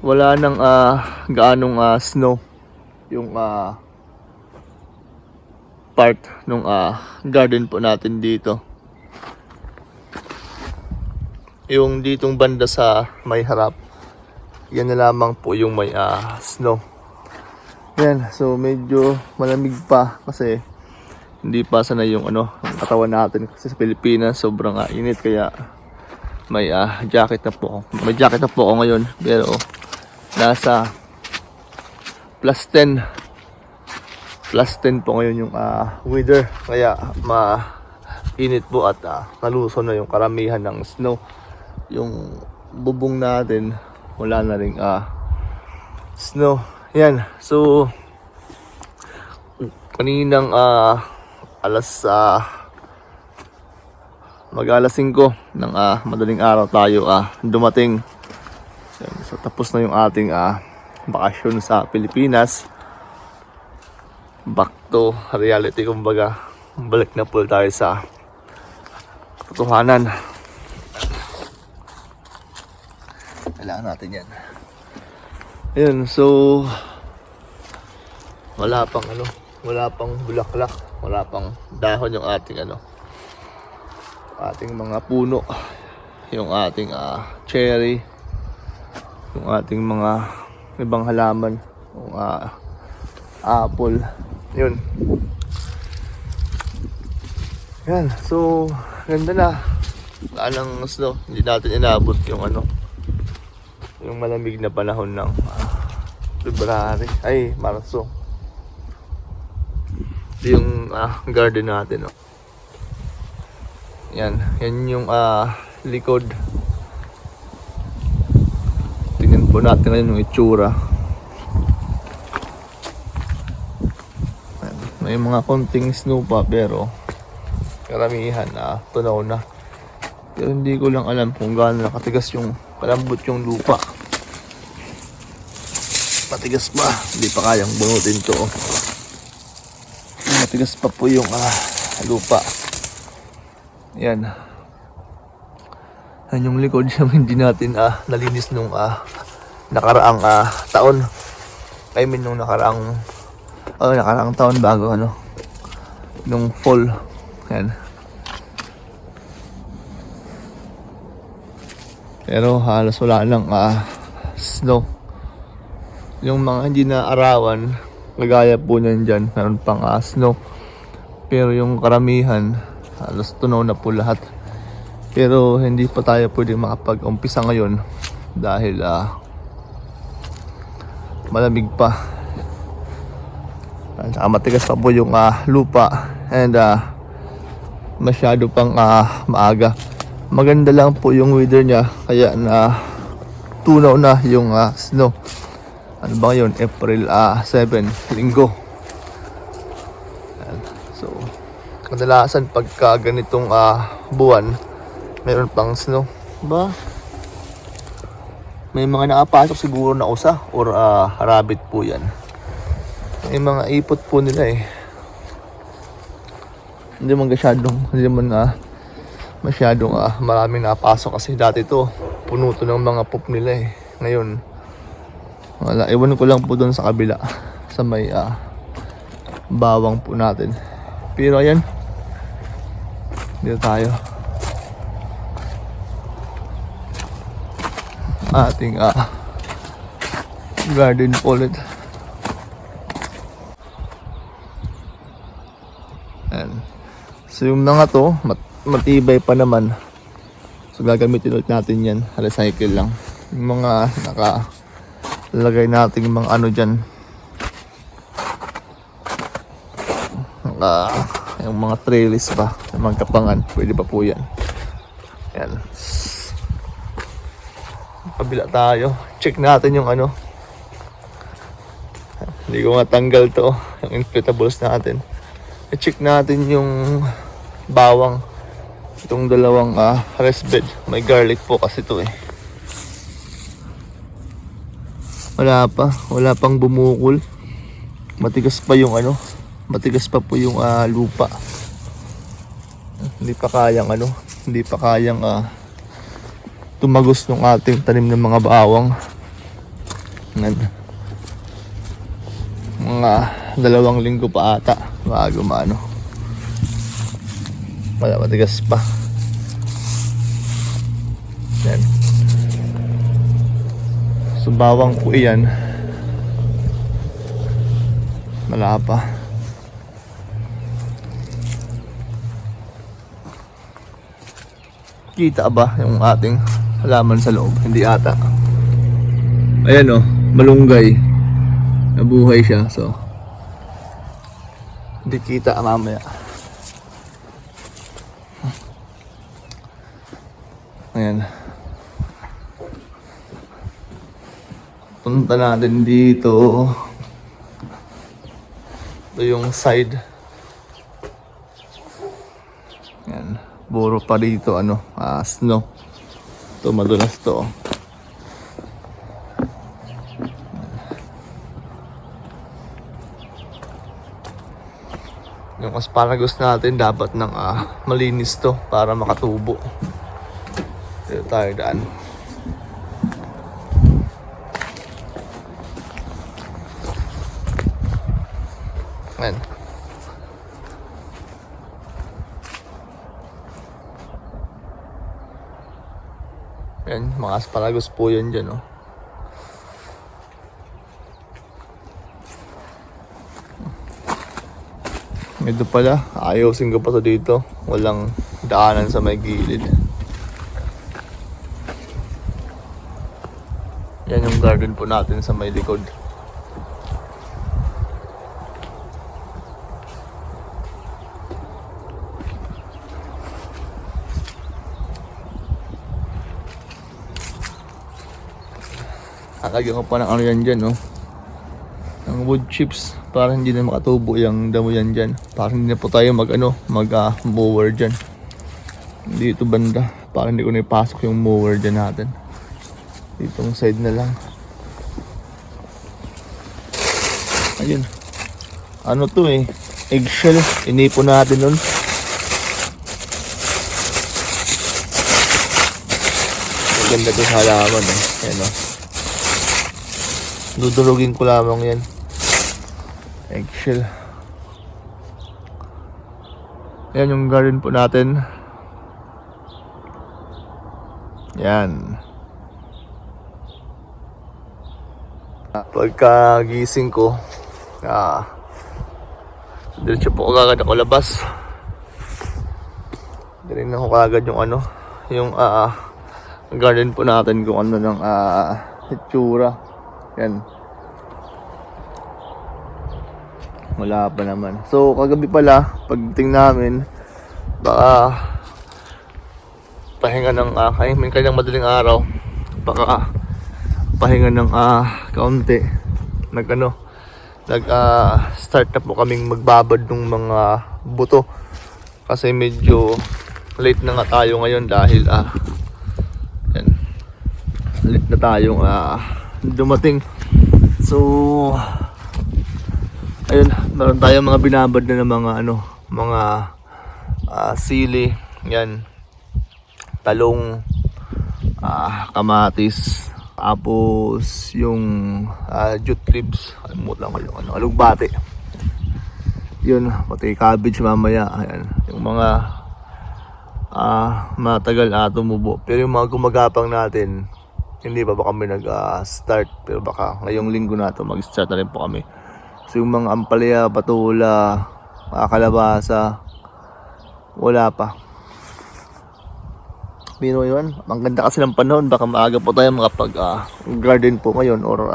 wala nang gaanong snow yung part nung garden po natin dito. Yung ditong banda sa may harap, yan na lamang po yung may snow. Yan, so medyo malamig pa kasi hindi pa sanay yung yung katawan natin kasi sa Pilipinas sobrang init, kaya may jacket na po ako. May jacket na po ako ngayon, pero nasa +10 po ngayon yung weather, kaya mainit po at naluso na yung karamihan ng snow. Yung bubong natin wala na ring snow. Yan, so kaninang mag-alas 5 ng madaling araw tayo dumating. So tapos na yung ating bakasyon sa Pilipinas. Back to reality, kumbaga. Balik na po tayo sa katotohanan. Kailangan natin yan. Ayun, so wala pang bulaklak, wala pang dahon yung ating ating mga puno, yung ating cherry, yung ating mga ibang halaman, yung apple. Yun. Yan, so ganda na. Wala nang snow. Hindi natin inabot yung yung malamig na panahon ng February, Marso. Ito yung garden natin, Yan yung likod. Tingnan po natin ngayon yung itsura. May mga konting snow pa, pero karamihan tunaw na. Pero hindi ko lang alam kung gaano nakatigas yung palambot yung lupa. Matigas pa, hindi pa kayang bunutin to. Matigas pa po yung lupa. Yan. Yan yung likod siya, hindi natin nalinis nung nakaraang taon. I mean nung nakaraang taon bago nung fall. Yan. Pero halos wala nang snow. Yung mga hindi na arawan, kagaya po niyan dyan, meron pang snow. Pero yung karamihan, halos tunaw na po lahat. Pero hindi pa tayo pwede makapag-umpisa ngayon dahil malamig pa. At saka matigas pa po yung lupa, and masyado pang maaga. Maganda lang po yung weather niya, kaya tunaw na yung snow. Ano ba ngayon? April 7, linggo. So kadalasan pagka ganitong buwan, meron pang snow. Ba? May mga nakapasok siguro na usa or rabbit po yan. May mga ipot po nila Hindi masyadong maraming napasok kasi dati to puno to ng mga pup nila Ngayon wala, ewan ko lang po doon sa kabila sa may bawang po natin. Pero ayan, dito tayo. Ating garden ulit. Ayan. So yung mga to matibay pa naman, so gagamitin ulit natin yan, recycle lang. Yung mga nakalagay natin yung mga dyan, yung mga trellis pa, yung mga kapangan, pwede pa po yan. Yan, kabila tayo, check natin yung hindi ko matanggal to, yung inflatables natin. I-check natin yung bawang. Itong dalawang rest bed, may garlic po kasi ito wala pang bumukol. Matigas pa yung matigas pa po yung lupa. Hindi pa kayang tumagos ng ating tanim ng mga bawang. Yan. Mga 2 linggo pa ata bago maano. Wala, matigas pa. Yan. So bawang po iyan. Wala pa. Kita ba yung ating halaman sa loob? Hindi ata. Ayan o, malunggay. Nabuhay siya, so hindi kita mamaya. Ayan. Punta natin dito. Ito yung side. Ayan. Buro pa dito, snow. Ito, madulas to. Yung asparagus natin dapat ng malinis to para makatubo. Dito tayo daan. Ayan. Ayan, mga asparagus po yan dyan, oh. Ito pala, ayusin ko pa to dito. Walang daanan sa may gilid. Yan yung garden po natin sa may likod. Kakagyan ko pa ng ano yan dyan, no? Ng wood chips para hindi na makatubo yung damo yan dyan. Para hindi na po tayo mag-mower dyan. Dito banda. Para hindi ko na ipasok yung mower dyan natin. Ditong side na lang. Ayun. Ano to eh? Eggshell. Inipo natin nun. Maganda to sa halaman eh. Ayan o. Dudurugin ko lamang yan. Eggshell. Yan yung garden po natin. Yan. Pagkagising ko, diretso po agad ako labas. Diretso ako agad yung garden po natin kung ano ng itsura. Yan. Wala pa naman. So kagabi pala, pagdating namin, baka pahinga ng may kanyang madaling araw, baka pahinga ng kaunti. Start na po kaming magbabad ng mga buto kasi medyo late na nga tayo ngayon dahil yan, late na tayong dumating. So ayun, meron tayong mga binabad na ng mga sili, yan, talong, kamatis, tapos yung jute leaves, alimutan ko yung alugbate, yun, pati cabbage mamaya. Ayan, yung mga matagal tumubo, pero yung mga gumagapang natin hindi pa kami nag-start, pero baka ngayong linggo na to mag-start na rin po kami. So yung mga ampalaya, patula, kalabasa, wala pa. Pero yun, ang ganda kasi ng panahon, baka maaga po tayo makapag-garden po ngayon or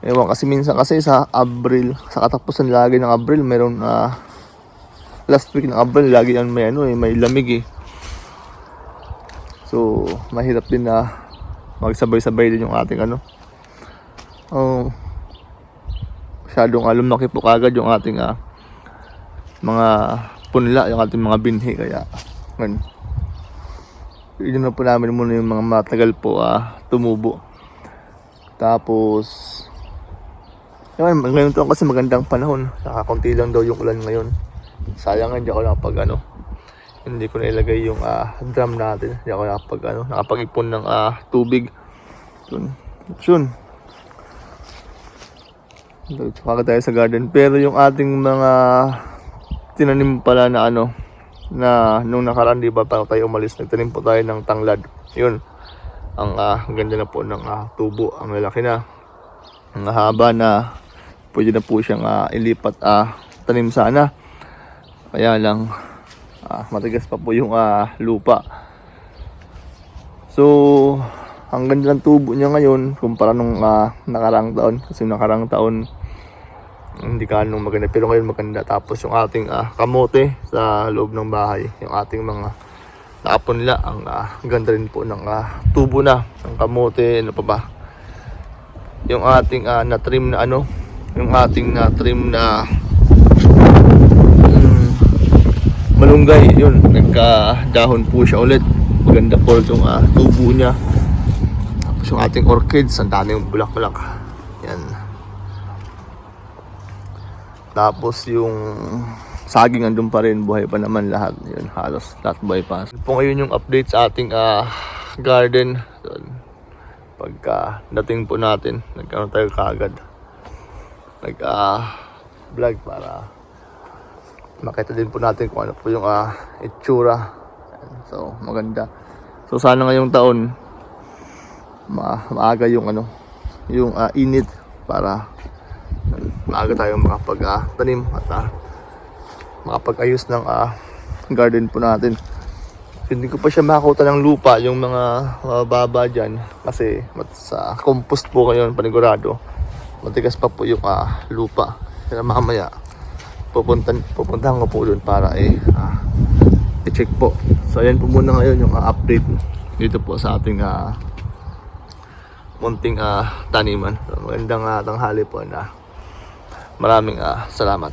ewan, kasi minsan kasi sa Abril, sa katapusan lagi ng Abril, meron last week ng Abril, lagi yan may lamig eh. So mahirap din na magsabay-sabay din yung ating masyadong lumaki po kagad yung ating mga punla, yung ating mga binhi, kaya yun na po namin muna yung mga matagal po tumubo. Tapos ngayon to kasi magandang panahon, nakakunti lang daw yung ulan ngayon. Sayang hindi ako hindi ko nailagay yung drum natin, hindi ako nakapag-ipon ng tubig. Yun, Yun. Tsaka tayo sa garden. Pero yung ating mga tinanim pala na ano, na nung nakaraan, di ba, pa tayo umalis, nagtanim po tayo ng tanglad. Yun. Ang ganda na po ng tubo. Ang lalaki na. Ang haba na. Pwede na po siyang ilipat tanim sana. Kaya lang matigas pa po yung lupa. So, ang ganda ng tubo niya ngayon kumpara nung nakarang taon. Kasi nakarang taon hindi ka nung maganda, pero ngayon maganda. Tapos yung ating kamote sa loob ng bahay, yung ating mga nakapunla, ang ganda rin po ng tubo na ng kamote. Ano pa ba, yung ating na-trim na ano, yung ating na-trim na malunggay, yun, nagka-dahon po siya ulit. Maganda po itong tubo niya. Tapos yung ating orchids, ang dami yung bulak-bulak. Yan. Tapos yung saging andun pa rin, buhay pa naman lahat. Yun, halos lahat buhay pa. Po ngayon yung update sa ating garden. Pagka dating po natin, nagkaroon tayo kaagad. Vlog para makita din po natin kung ano po yung itsura. So, maganda. So, sana ngayong taon maaga yung ano, yung init para maaga tayo makapag-tanim at makapag-ayos ng garden po natin. Hindi ko pa siya makakuta ng lupa, yung mga baba dyan, kasi sa compost po ngayon, panigurado matigas pa po yung lupa. Kaya mamaya pupuntahan ko po doon para i-check po. So ayan po muna ngayon yung update dito po sa ating munting taniman. So, magandang tanghali po na maraming salamat.